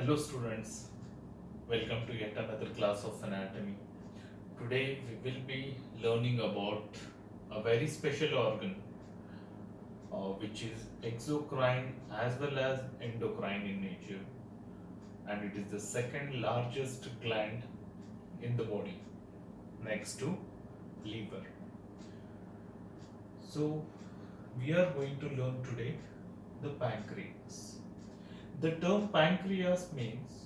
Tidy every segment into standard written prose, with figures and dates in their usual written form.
Hello students, welcome to yet another class of anatomy. Today we will be learning about a very special organ which is exocrine as well as endocrine in nature, and it is the second largest gland in the body next to liver. So we are going to learn today the pancreas. The term pancreas means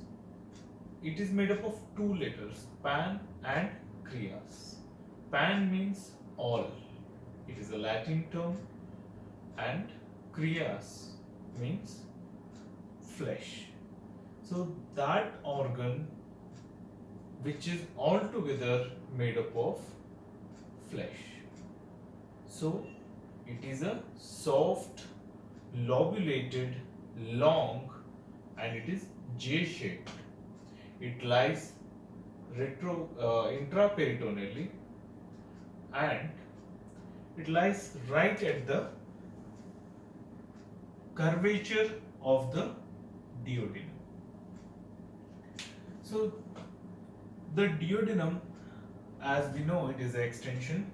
it is made up of two letters, pan and creas. Pan means all, it is a Latin term, and creas means flesh. So that organ which is altogether made up of flesh. So it is a soft, lobulated, long, and it is J-shaped. It lies intraperitoneally, and it lies right at the curvature of the duodenum. So the duodenum, as we know, it is an extension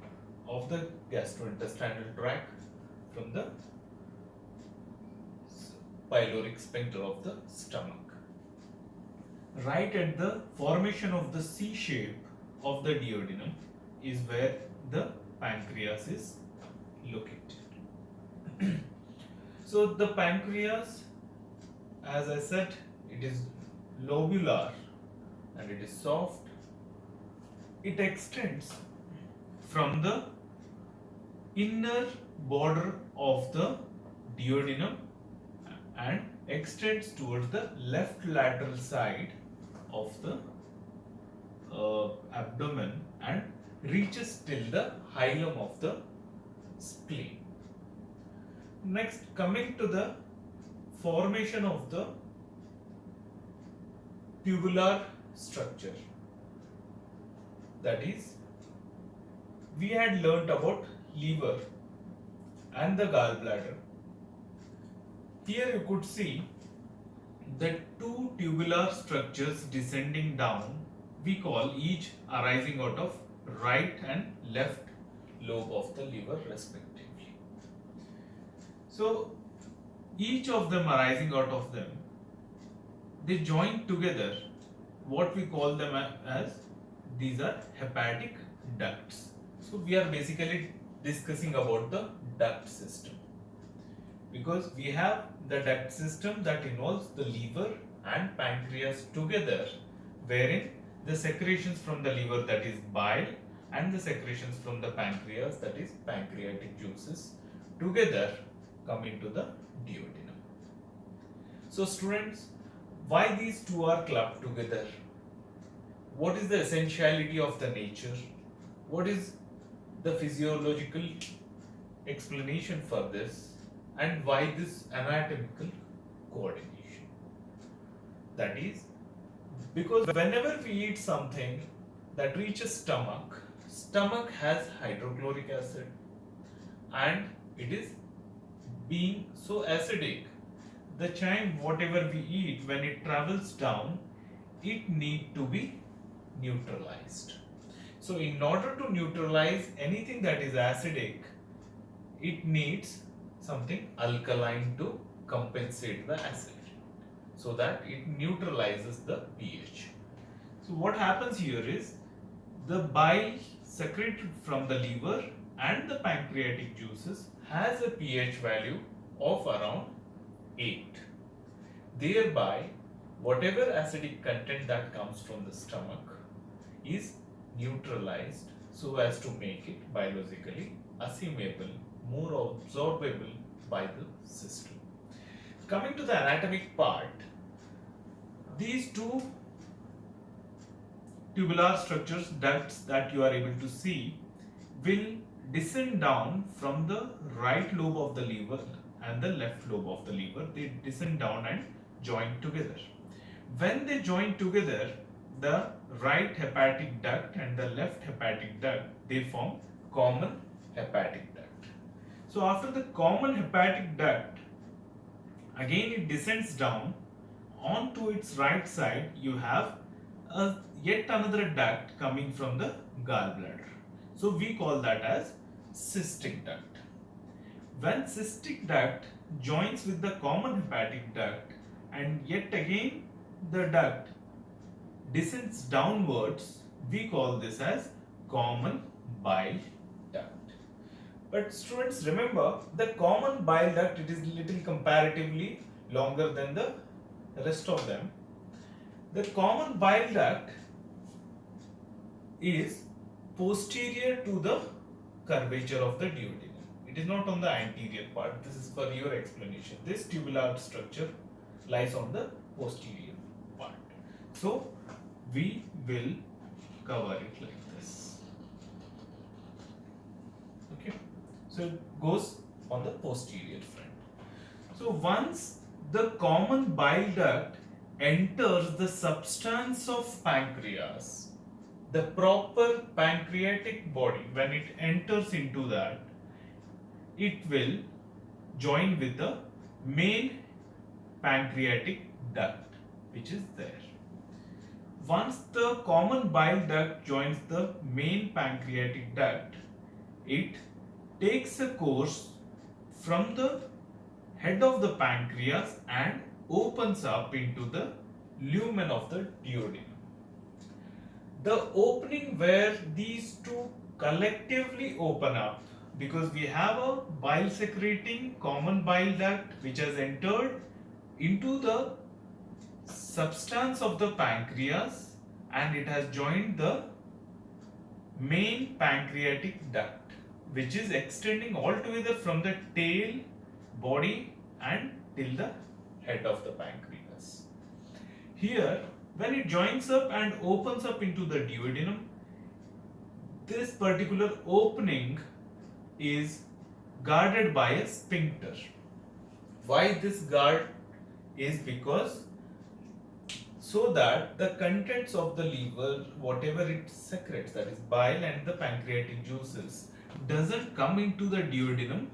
of the gastrointestinal tract from the pyloric sphincter of the stomach. Right at the formation of the C shape of the duodenum is where the pancreas is located. So the pancreas, as I said, it is lobular and it is soft. It extends from the inner border of the duodenum and extends towards the left lateral side of the abdomen and reaches till the hilum of the spleen. Next, coming to the formation of the tubular structure, that is, we had learnt about liver and the gallbladder. Here you could see the two tubular structures descending down, we call each arising out of right and left lobe of the liver respectively. So each of them arising out of them, they join together, what we call them as, these are hepatic ducts. So we are basically discussing about the duct system, because we have the duct system that involves the liver and pancreas together, wherein the secretions from the liver, that is bile, and the secretions from the pancreas, that is pancreatic juices, together come into the duodenum. So students, why these two are clubbed together? What is the essentiality of the nature? What is the physiological explanation for this? And why this anatomical coordination? That is, because whenever we eat something that reaches stomach, stomach has hydrochloric acid, and it is being so acidic, the time whatever we eat, when it travels down, it need to be neutralized. So in order to neutralize anything that is acidic, it needs something alkaline to compensate the acid, so that it neutralizes the pH. So what happens here is, the bile secreted from the liver and the pancreatic juices has a pH value of around 8. Thereby, whatever acidic content that comes from the stomach is neutralized so as to make it biologically assimilable, more absorbable by the system. Coming to the anatomic part, these two tubular structures, ducts, that you are able to see will descend down from the right lobe of the liver and the left lobe of the liver. They descend down and join together. When they join together, the right hepatic duct and the left hepatic duct, they form common hepatic duct. So after the common hepatic duct, again it descends down on to its right side you have yet another duct coming from the gallbladder. So we call that as cystic duct. When cystic duct joins with the common hepatic duct and yet again the duct descends downwards, we call this as common bile duct. But students, remember the common bile duct, it is little comparatively longer than the rest of them. The common bile duct is posterior to the curvature of the duodenum. It is not on the anterior part. This is for your explanation. This tubular structure lies on the posterior part. So we will cover it like this. Okay. So it goes on the posterior front. So once the common bile duct enters the substance of pancreas, the proper pancreatic body, when it enters into that, it will join with the main pancreatic duct which is there. Once the common bile duct joins the main pancreatic duct, it takes a course from the head of the pancreas and opens up into the lumen of the duodenum. The opening where these two collectively open up, because we have a bile secreting common bile duct which has entered into the substance of the pancreas and it has joined the main pancreatic duct which is extending all together from the tail, body and till the head of the pancreas. Here, when it joins up and opens up into the duodenum, this particular opening is guarded by a sphincter. Why this guard is because so that the contents of the liver, whatever it secretes, that is bile and the pancreatic juices, doesn't come into the duodenum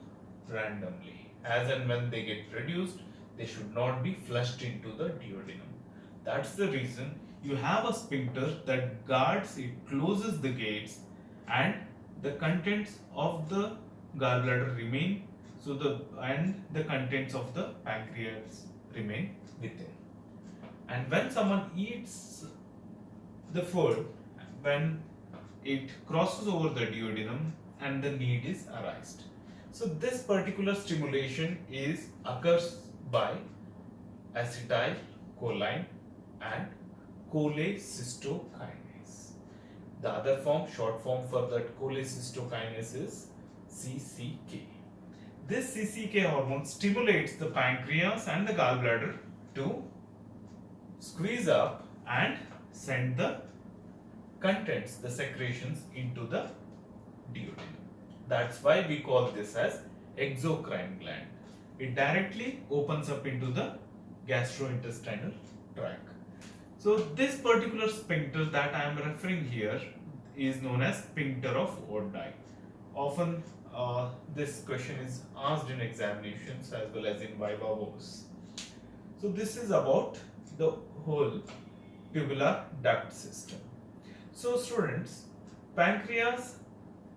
randomly. As and when they get produced, they should not be flushed into the duodenum. That's the reason you have a sphincter that guards, it closes the gates and the contents of the gallbladder remain, so the contents of the pancreas remain within. And when someone eats the food, when it crosses over the duodenum and the need is aroused. So this particular stimulation occurs by acetylcholine and cholecystokinase. The other form, short form for that cholecystokinase is CCK. This CCK hormone stimulates the pancreas and the gallbladder to squeeze up and send the contents, the secretions into the duodenum. That's why we call this as exocrine gland. It directly opens up into the gastrointestinal tract. So this particular sphincter that I am referring here is known as sphincter of Oddi. Often this question is asked in examinations as well as in viva voce. So this is about the whole tubular duct system. So students, pancreas,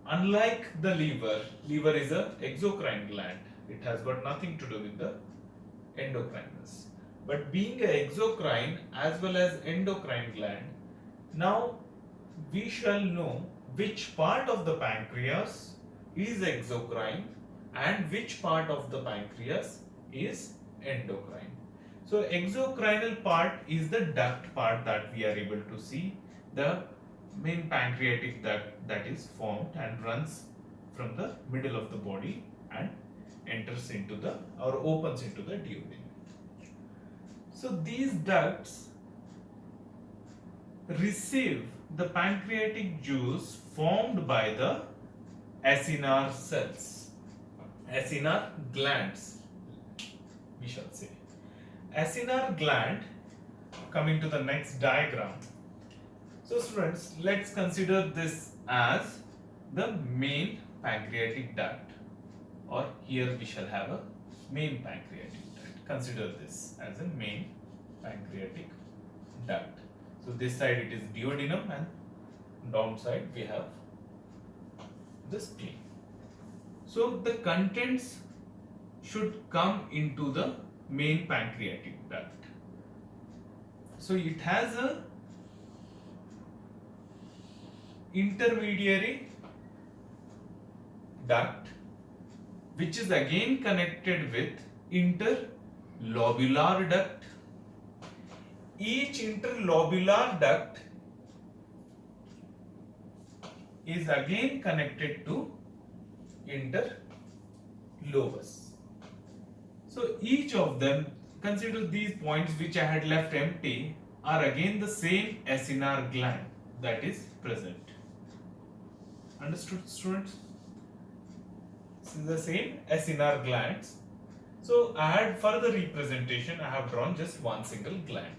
unlike the liver is a exocrine gland. It has got nothing to do with the endocrinus. But being an exocrine as well as endocrine gland, now we shall know which part of the pancreas is exocrine and which part of the pancreas is endocrine. So exocrinal part is the duct part that we are able to see, the main pancreatic duct that is formed and runs from the middle of the body and enters into the or opens into the duodenum. So these ducts receive the pancreatic juice formed by the acinar cells, acinar glands, we shall say. Acinar gland, coming to the next diagram. So students, let's consider this as the main pancreatic duct, or here we shall have a main pancreatic duct. Consider this as a main pancreatic duct. So this side it is duodenum and down side we have the spleen. So the contents should come into the main pancreatic duct. So it has a intermediary duct which is again connected with interlobular duct. Each interlobular duct is again connected to interlobus. So each of them, consider these points which I had left empty, are again the same acinar gland that is present. Understood, students? This is the same acinar glands. So I had further representation, I have drawn just one single gland.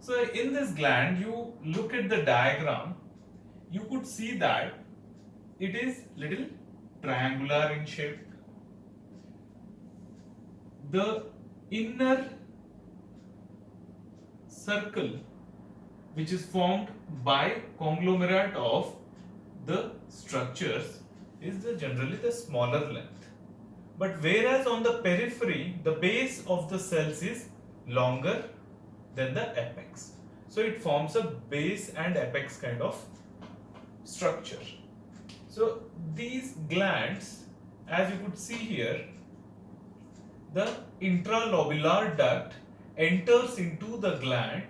So in this gland, you look at the diagram, you could see that it is little triangular in shape. The inner circle which is formed by conglomerate of the structures is generally the smaller length. But whereas on the periphery, the base of the cells is longer than the apex. So it forms a base and apex kind of structure. So these glands, as you could see here, the intralobular duct enters into the gland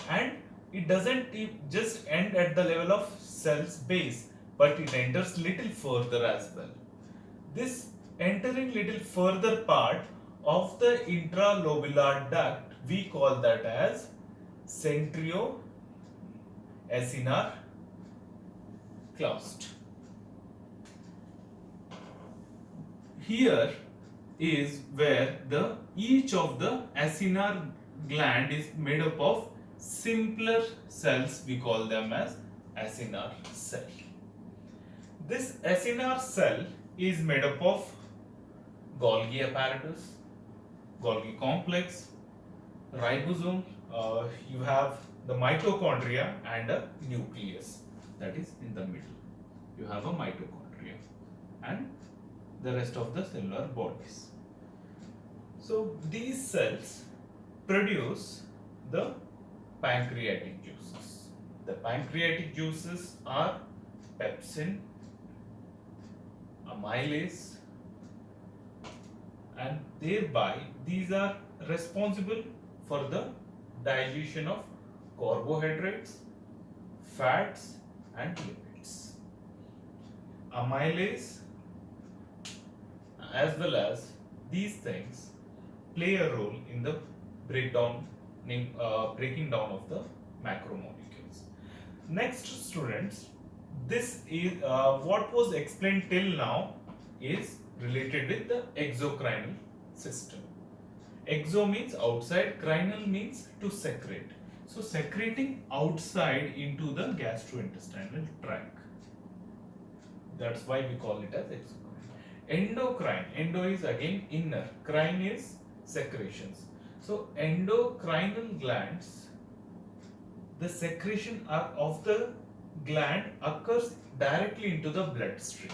and it doesn't just end at the level of cell's base, but it enters little further as well. This entering little further part of the intralobular duct, we call that as centrio-acinar claust. Here is where each of the acinar gland is made up of simpler cells, we call them as acinar cell. This acinar cell is made up of Golgi apparatus, Golgi complex, ribosome, you have the mitochondria and a nucleus that is in the middle. You have a mitochondria and the rest of the cellular bodies. So these cells produce the pancreatic juices. The pancreatic juices are pepsin, amylase, and thereby these are responsible for the digestion of carbohydrates, fats and lipids. Amylase as well as these things play a role in the breaking down of the macromolecules. Next, students, this is what was explained till now is related with the exocrinal system. Exo means outside, crinal means to secrete. So secreting outside into the gastrointestinal tract. That's why we call it as exocrine. Endocrine, endo is again inner, crine is secretions. So endocrinal glands, the secretion of the gland occurs directly into the bloodstream.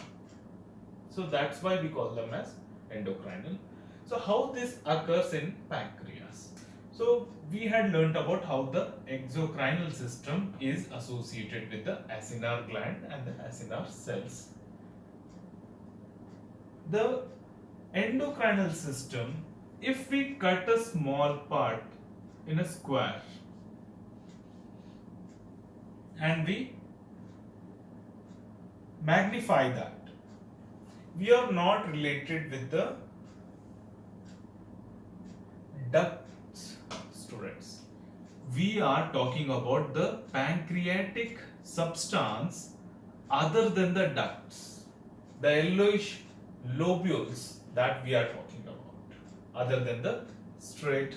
So that's why we call them as endocrinal. So how this occurs in pancreas? So we had learnt about how the exocrinal system is associated with the acinar gland and the acinar cells. The endocrinal system, if we cut a small part in a square and we magnify that, we are not related with the ducts, students. We are talking about the pancreatic substance other than the ducts, the yellowish lobules that we are talking about, other than the straight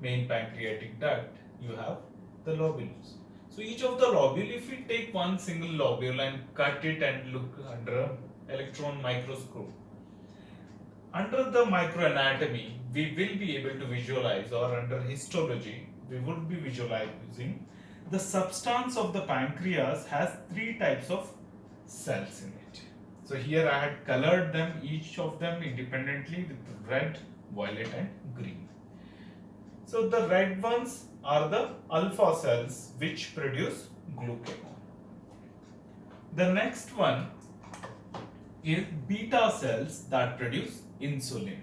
main pancreatic duct. You have the lobules. So each of the lobule, if we take one single lobule and cut it and look under an electron microscope, Under the microanatomy, we will be able to visualize, or under histology, we would be visualizing the substance of the pancreas has three types of cells in it. So here I had colored them, each of them independently with red, violet and green. So the red ones are the alpha cells which produce glucagon. The next one is beta cells that produce insulin.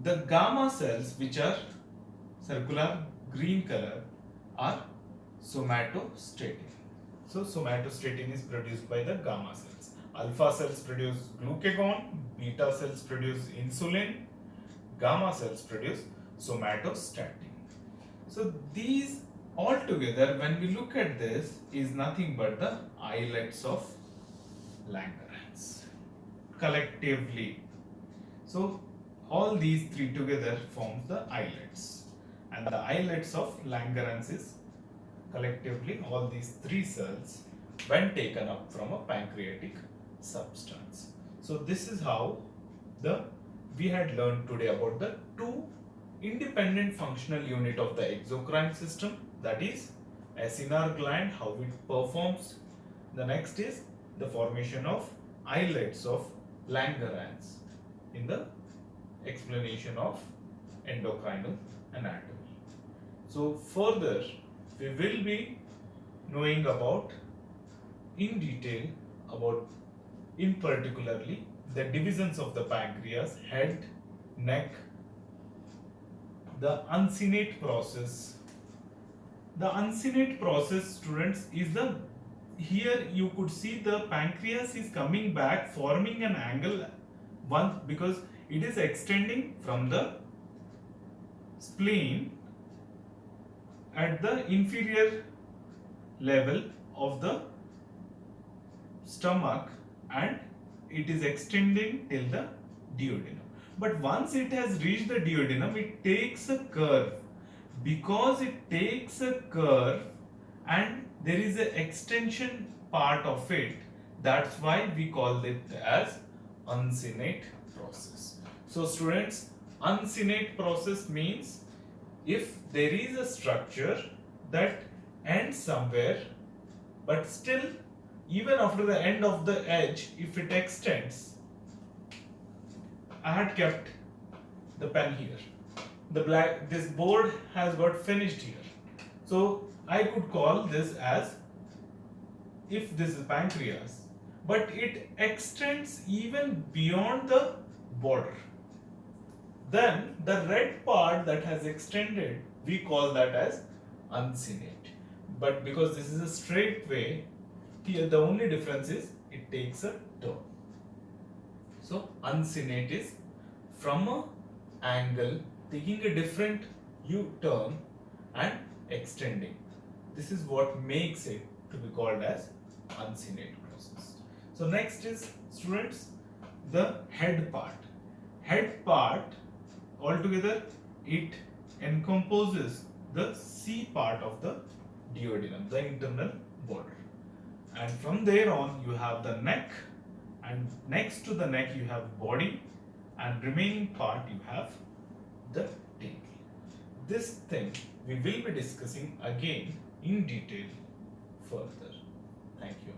The gamma cells, which are circular green color, are somatostatin. So somatostatin is produced by the gamma cells. Alpha cells produce glucagon, beta cells produce insulin, gamma cells produce somatostatin. So these all together, when we look at this, is nothing but the islets of Langerhans collectively. So all these three together forms the islets, and the islets of Langerhans is collectively all these three cells when taken up from a pancreatic substance. So this is how we had learned today about the two independent functional unit of the exocrine system, that is acinar gland, how it performs. The next is the formation of islets of Langerhans in the explanation of endocrinal anatomy. So further we will be knowing about in detail about in particularly the divisions of the pancreas, head, neck, the uncinate process. The uncinate process, students, is the here you could see the pancreas is coming back, forming an angle one because it is extending from the spleen at the inferior level of the stomach, and it is extending till the duodenum. But once it has reached the duodenum, it takes a curve. Because it takes a curve and there is an extension part of it, that's why we call it as uncinate process. So students, uncinate process means if there is a structure that ends somewhere, but still even after the end of the edge, if it extends, I had kept the pen here. This board has got finished here. So I could call this as, if this is pancreas, but it extends even beyond the border. Then the red part that has extended, we call that as uncinate. But because this is a straight way, here the only difference is it takes a turn. So uncinate is from a angle taking a different U-turn and extending. This is what makes it to be called as uncinate process. So next is, students, the head part. Head part altogether it encompasses the C part of the duodenum, the internal border. And from there on you have the neck, and next to the neck you have body, and remaining part you have the tail. This thing we will be discussing again in detail further. Thank you.